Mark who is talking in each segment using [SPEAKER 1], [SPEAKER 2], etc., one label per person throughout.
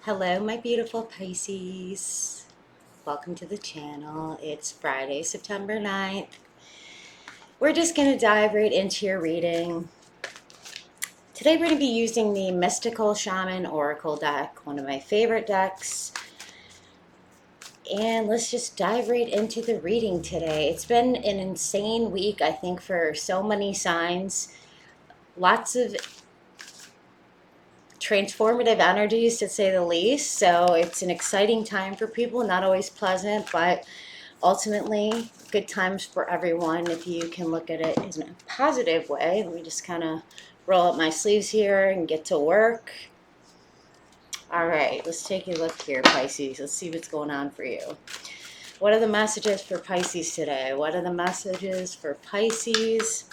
[SPEAKER 1] Hello, my beautiful Pisces. Welcome to the channel. It's Friday, September 9th. We're just going to dive right into your reading. Today, we're going to be using the Mystical Shaman Oracle deck, one of my favorite decks. And let's just dive right into the reading today. It's been an insane week, I think, for so many signs. Lots of transformative energies, to say the least. So it's an exciting time for people, not always pleasant, but ultimately good times for everyone if you can look at it in a positive way. Let me just kind of roll up my sleeves here and get to work. All right, let's take a look here, Pisces. Let's see what's going on for you. What are the messages for Pisces today? What are the messages for Pisces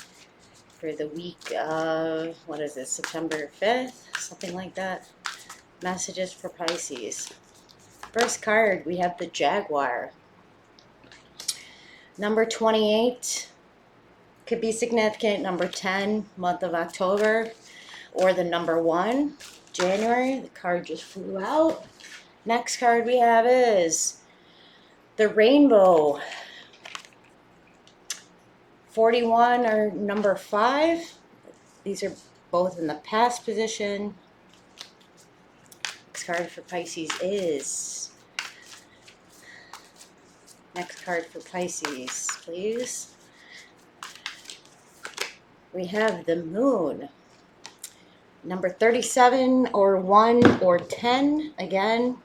[SPEAKER 1] for the week of, what is it, September 5th? Something like that. Messages for Pisces. First card, we have the Jaguar. Number 28 could be significant. Number 10, month of October. Or the number 1, January. The card just flew out. Next card we have is the Rainbow. 41 or number 5. These are both in the past position. Next card for Pisces is... Next card for Pisces, please. We have the Moon. Number 37 or 1 or 10. Again.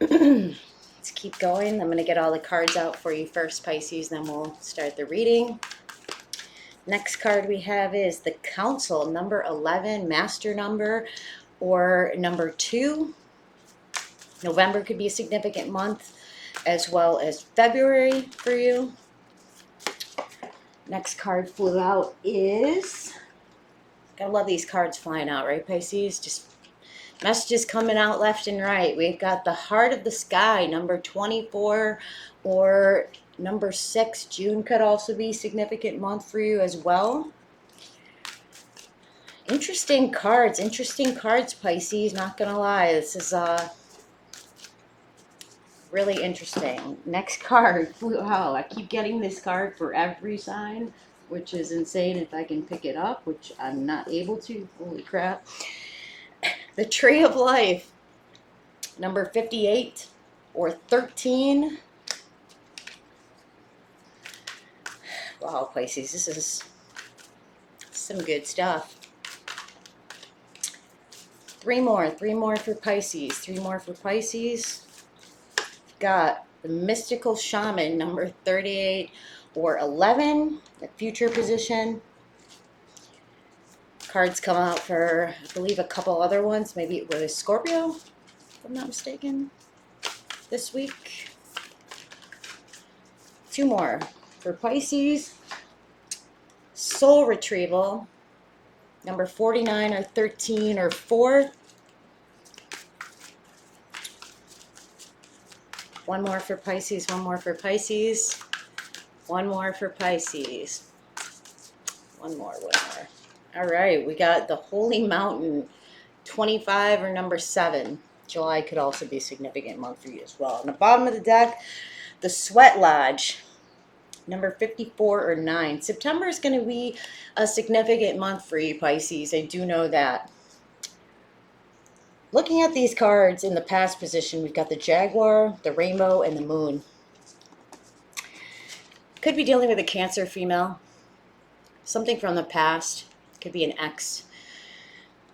[SPEAKER 1] Let's keep going. I'm going to get all the cards out for you first, Pisces, then we'll start the reading. Next card we have is the Council. Number 11, master number, or number 2. November could be a significant month, as well as February for you. Next card flew out is... Gotta love these cards flying out, right, Pisces? Just messages coming out left and right. We've got the Heart of the Sky, number 24, or number 6. June could also be a significant month for you as well. Interesting cards, Pisces, not gonna lie. This is really interesting. Next card flew out. I keep getting this card for every sign, which is insane if I can pick it up, which I'm not able to. Holy crap. The Tree of Life, number 58 or 13. Wow, Pisces, this is some good stuff. Three more for Pisces. 3 more for Pisces. Got the Mystical Shaman, number 38 or 11, the future position. Cards come out for, I believe, a couple other ones. Maybe it was Scorpio, if I'm not mistaken, this week. 2 more for Pisces. Soul Retrieval, number 49 or 13 or 4. 1 more for Pisces, 1 more for Pisces. 1 more for Pisces. 1 more. All right, we got the Holy Mountain, 25 or number 7. July could also be a significant month for you as well. On the bottom of the deck, the Sweat Lodge, number 54 or 9. September is going to be a significant month for you, Pisces. I do know that. Looking at these cards in the past position, we've got the Jaguar, the Rainbow, and the Moon. Could be dealing with a Cancer female. Something from the past. Could be an ex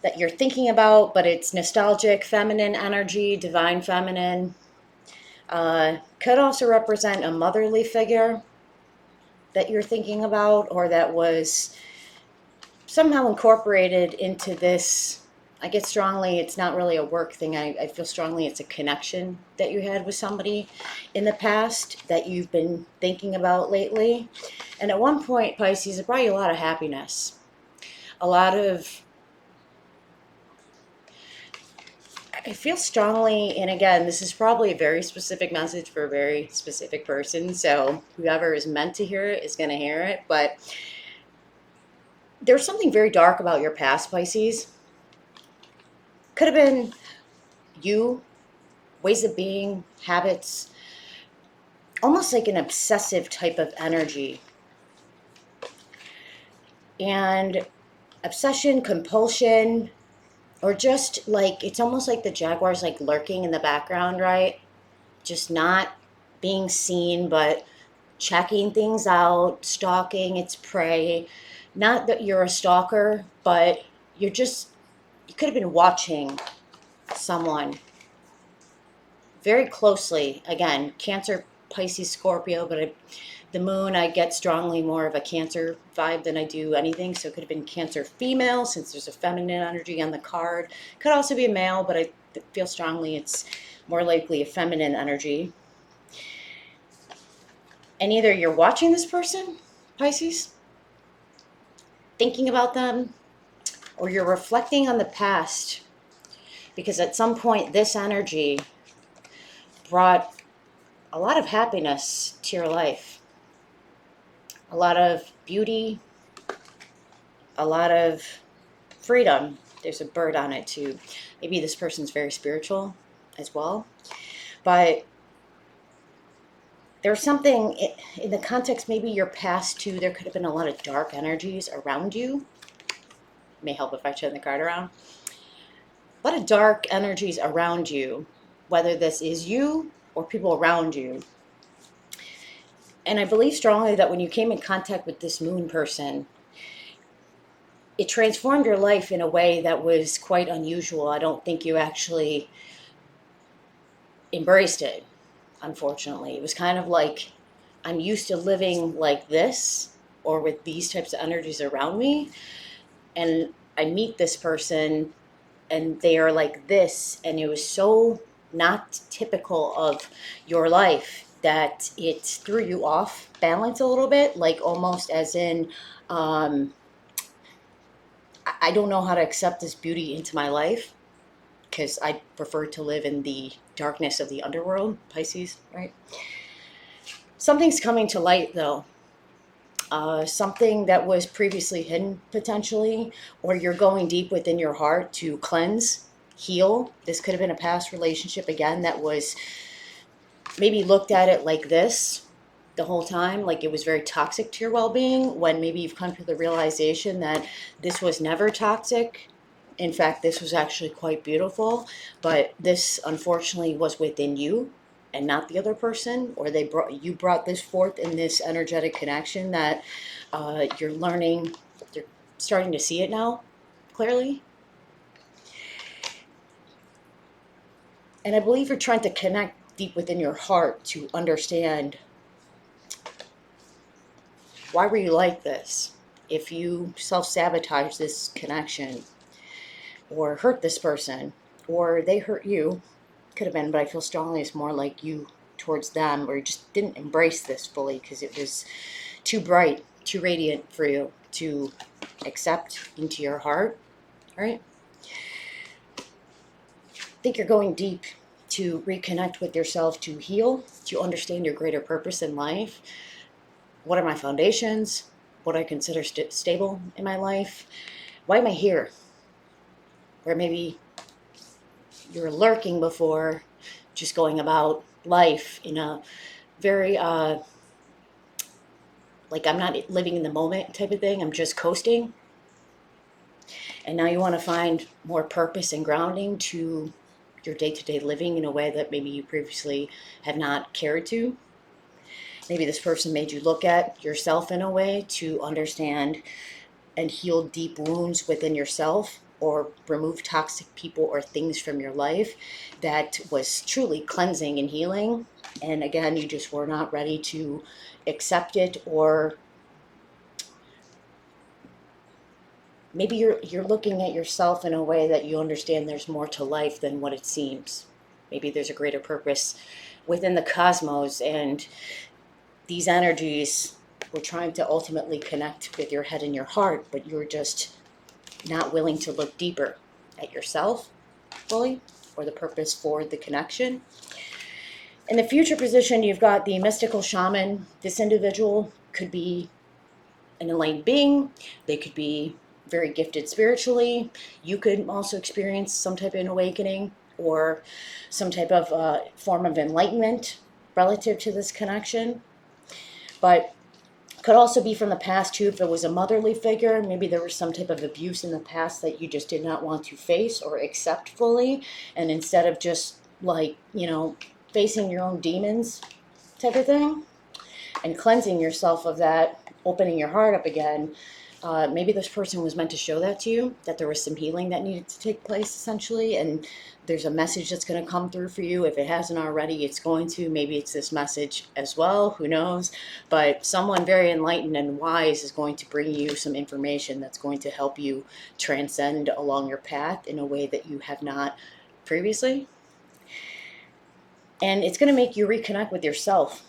[SPEAKER 1] that you're thinking about, but it's nostalgic, feminine energy, divine feminine. Could also represent a motherly figure that you're thinking about, or that was somehow incorporated into this. I get strongly it's not really a work thing. I feel strongly it's a connection that you had with somebody in the past that you've been thinking about lately. And at one point, Pisces, it brought you a lot of happiness. A lot of... I feel strongly, and again, this is probably a very specific message for a very specific person, so whoever is meant to hear it is going to hear it, but there's something very dark about your past, Pisces. Could have been you, ways of being, habits, almost like an obsessive type of energy. And obsession, compulsion, or just like, it's almost like the jaguar's like lurking in the background, right? Just not being seen, but checking things out, stalking its prey. Not that you're a stalker, but you're just, you could have been watching someone very closely. Again, Cancer, Pisces, Scorpio, but the moon, I get strongly more of a Cancer vibe than I do anything. So it could have been Cancer female, since there's a feminine energy on the card. Could also be a male, but I feel strongly it's more likely a feminine energy. And either you're watching this person, Pisces, thinking about them, or you're reflecting on the past, because at some point this energy brought a lot of happiness to your life, a lot of beauty, a lot of freedom. There's a bird on it too. Maybe this person's very spiritual as well. But there's something in the context, maybe your past too, there could have been a lot of dark energies around you. It may help if I turn the card around. A lot of dark energies around you, whether this is you or people around you. And I believe strongly that when you came in contact with this moon person, it transformed your life in a way that was quite unusual. I don't think you actually embraced it, unfortunately. It was kind of like, I'm used to living like this or with these types of energies around me. And I meet this person and they are like this. And it was so not typical of your life that it threw you off balance a little bit, like almost as in, I don't know how to accept this beauty into my life because I prefer to live in the darkness of the underworld, Pisces, right? Something's coming to light though. Something that was previously hidden potentially, or you're going deep within your heart to cleanse, heal. This could have been a past relationship again that was maybe looked at it like this the whole time, like it was very toxic to your well-being, when maybe you've come to the realization that this was never toxic. In fact, this was actually quite beautiful, but this unfortunately was within you and not the other person, or you brought this forth in this energetic connection that you're learning, you're starting to see it now clearly. And I believe you're trying to connect deep within your heart to understand, why were you like this? If you self-sabotage this connection or hurt this person or they hurt you, could have been, but I feel strongly it's more like you towards them, or you just didn't embrace this fully because it was too bright, too radiant for you to accept into your heart, right? I think you're going deep to reconnect with yourself, to heal, to understand your greater purpose in life. What are my foundations? What I consider stable in my life? Why am I here? Where maybe you're lurking before, just going about life in a very, like I'm not living in the moment type of thing. I'm just coasting. And now you want to find more purpose and grounding to your day-to-day living in a way that maybe you previously have not cared to. Maybe this person made you look at yourself in a way to understand and heal deep wounds within yourself, or remove toxic people or things from your life that was truly cleansing and healing. And again, you just were not ready to accept it, or maybe you're looking at yourself in a way that you understand there's more to life than what it seems. Maybe there's a greater purpose within the cosmos, and these energies were trying to ultimately connect with your head and your heart, but you're just not willing to look deeper at yourself fully, or the purpose for the connection. In the future position, you've got the mystical shaman. This individual could be an enlightened being. They could be very gifted spiritually, you could also experience some type of an awakening or some type of form of enlightenment relative to this connection. But could also be from the past too, if it was a motherly figure, maybe there was some type of abuse in the past that you just did not want to face or accept fully. And instead of just like, facing your own demons type of thing and cleansing yourself of that, opening your heart up again, maybe this person was meant to show that to you, that there was some healing that needed to take place essentially, and there's a message that's going to come through for you. If it hasn't already, it's going to. Maybe it's this message as well, who knows? But someone very enlightened and wise is going to bring you some information that's going to help you transcend along your path in a way that you have not previously. And it's going to make you reconnect with yourself.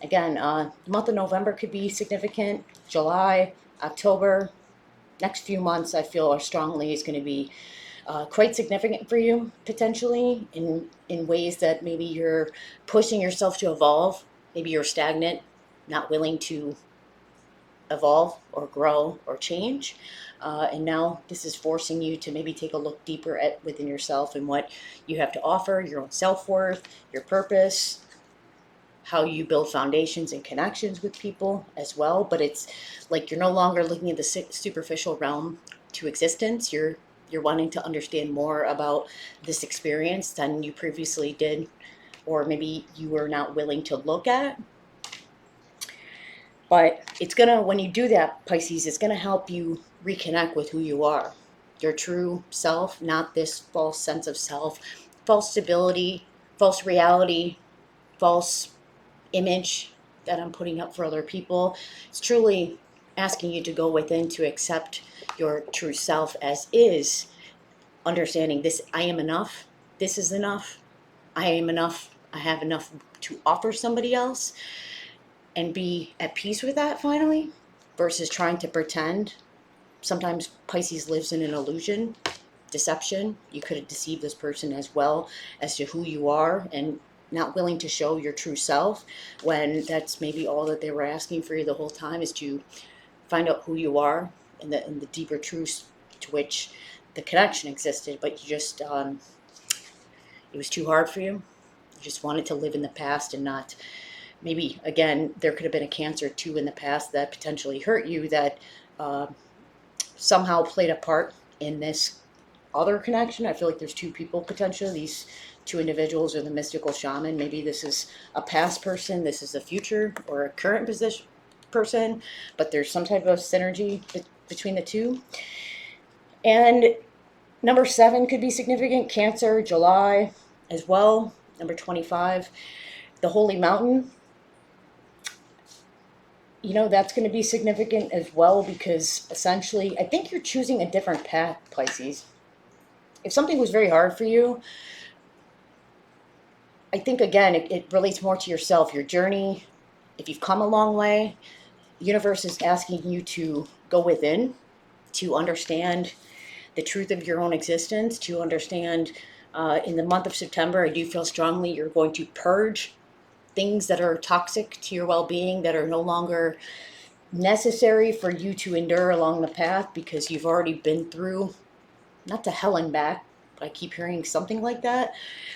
[SPEAKER 1] Again, the month of November could be significant. July, October, next few months I feel are strongly is going to be quite significant for you, potentially, in ways that maybe you're pushing yourself to evolve. Maybe you're stagnant, not willing to evolve or grow or change. And now this is forcing you to maybe take a look deeper at within yourself and what you have to offer, your own self-worth, your purpose, how you build foundations and connections with people as well. But it's like you're no longer looking at the superficial realm to existence. You're wanting to understand more about this experience than you previously did, or maybe you were not willing to look at. But it's gonna, when you do that, Pisces, it's gonna help you reconnect with who you are, your true self, not this false sense of self, false stability, false reality, false image that I'm putting up for other people. It's truly asking you to go within to accept your true self as is, understanding this: I am enough, this is enough, I am enough, I have enough to offer somebody else, and be at peace with that finally, versus trying to pretend. Sometimes Pisces lives in an illusion, deception. You could have deceived this person as well as to who you are, and not willing to show your true self, when that's maybe all that they were asking for you the whole time, is to find out who you are and the deeper truths to which the connection existed. But you just, it was too hard for you. You just wanted to live in the past and not, maybe, again, there could have been a Cancer too in the past that potentially hurt you, that somehow played a part in this other connection. I feel like there's two people potentially. These two individuals are the mystical shaman. Maybe this is a past person, this is a future or a current position person, but there's some type of synergy between the two. And number 7 could be significant. Cancer, July as well. Number 25, the Holy Mountain. That's going to be significant as well, because essentially I think you're choosing a different path, Pisces. If something was very hard for you, I think, again, it relates more to yourself, your journey. If you've come a long way, the universe is asking you to go within, to understand the truth of your own existence, to understand, in the month of September, I do feel strongly you're going to purge things that are toxic to your well-being, that are no longer necessary for you to endure along the path, because you've already been through, not to hell and back, but I keep hearing something like that,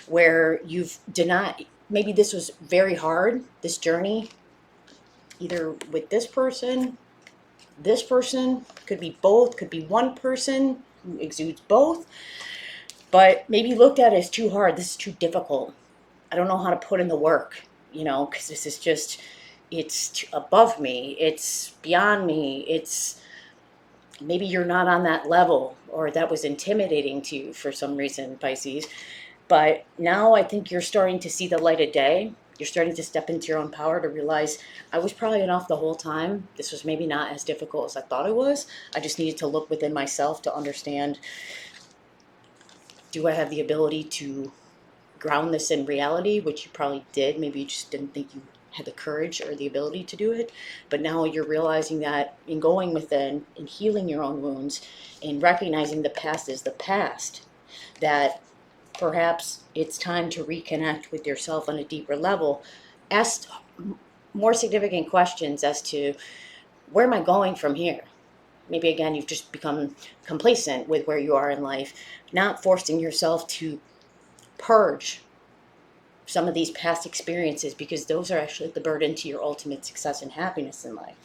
[SPEAKER 1] where you've denied, maybe this was very hard, this journey, either with this person, could be both, could be one person who exudes both, but maybe looked at it as too hard, this is too difficult, I don't know how to put in the work, because this is just, it's above me, it's beyond me, it's, maybe you're not on that level, or that was intimidating to you for some reason, Pisces. But now I think you're starting to see the light of day. You're starting to step into your own power, to realize I was probably enough the whole time. This was maybe not as difficult as I thought it was. I just needed to look within myself to understand, do I have the ability to ground this in reality, which you probably did. Maybe you just didn't think you had the courage or the ability to do it. But now you're realizing that in going within and healing your own wounds and recognizing the past is the past, that perhaps it's time to reconnect with yourself on a deeper level. Ask more significant questions as to, where am I going from here? maybe again, you've just become complacent with where you are in life, not forcing yourself to purge some of these past experiences, because those are actually the burden to your ultimate success and happiness in life.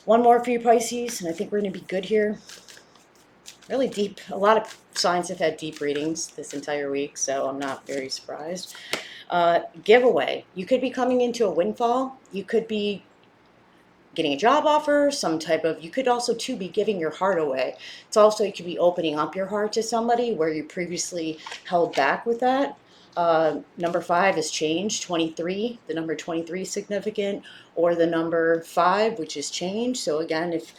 [SPEAKER 1] One more for you, Pisces, and I think we're going to be good here. Really deep. A lot of signs have had deep readings this entire week, so I'm not very surprised. Giveaway. You could be coming into a windfall. You could be getting a job offer, some type of, you could also too be giving your heart away. It's also, you could be opening up your heart to somebody where you previously held back with that. Number 5 is change, 23. The number 23 is significant, or the number 5, which is change. So again, if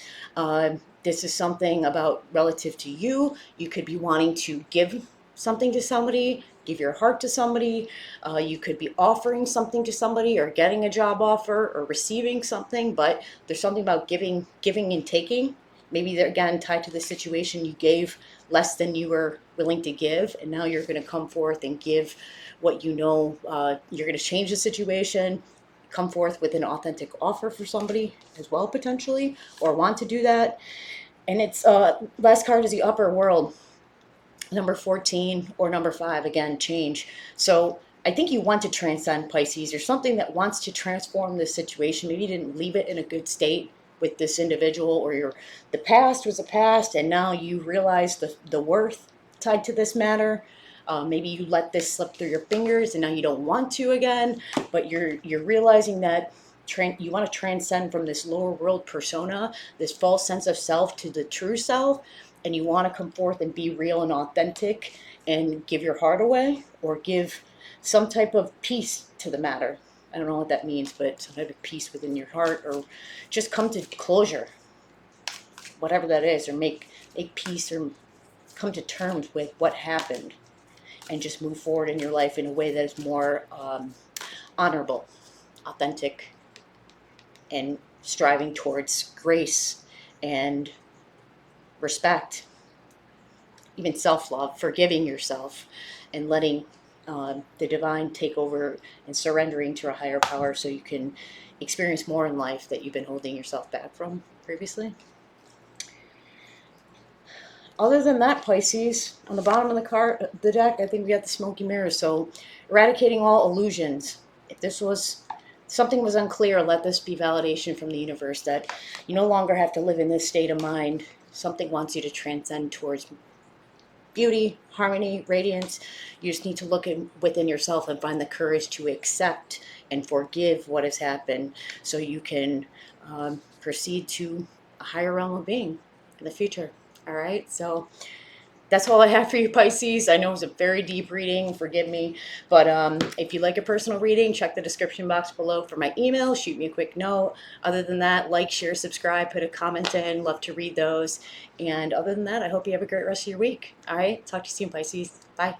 [SPEAKER 1] this is something about relative to you, you could be wanting to give something to somebody, give your heart to somebody. You could be offering something to somebody, or getting a job offer, or receiving something. But there's something about giving and taking. Maybe they're again tied to the situation. You gave less than you were willing to give, and now you're going to come forth and give what you know. You're going to change the situation, come forth with an authentic offer for somebody as well, potentially, or want to do that. And it's last card is the upper world, number 14, or number 5, again, change. So I think you want to transcend, Pisces. You're something that wants to transform this situation. Maybe you didn't leave it in a good state with this individual, or the past was a past, and now you realize the worth tied to this matter. Maybe you let this slip through your fingers, and now you don't want to again. But you're realizing that you want to transcend from this lower world persona, this false sense of self, to the true self, and you want to come forth and be real and authentic and give your heart away, or give some type of peace to the matter. I don't know what that means, but some type of peace within your heart, or just come to closure, whatever that is, or make peace, or come to terms with what happened, and just move forward in your life in a way that is more honorable, authentic, and striving towards grace and respect, even self-love, forgiving yourself, and letting the divine take over, and surrendering to a higher power, so you can experience more in life that you've been holding yourself back from previously. Other than that, Pisces, on the bottom of the deck, I think we got the smoky mirrors. So eradicating all illusions. If this was something was unclear, let this be validation from the universe that you no longer have to live in this state of mind. Something wants you to transcend towards beauty, harmony, radiance. You just need to look within yourself and find the courage to accept and forgive what has happened, so you can proceed to a higher realm of being in the future. All right, so that's all I have for you, Pisces. I know it was a very deep reading, forgive me. But if you'd like a personal reading, check the description box below for my email. Shoot me a quick note. Other than that, like, share, subscribe, put a comment in. Love to read those. And other than that, I hope you have a great rest of your week. All right, talk to you soon, Pisces. Bye.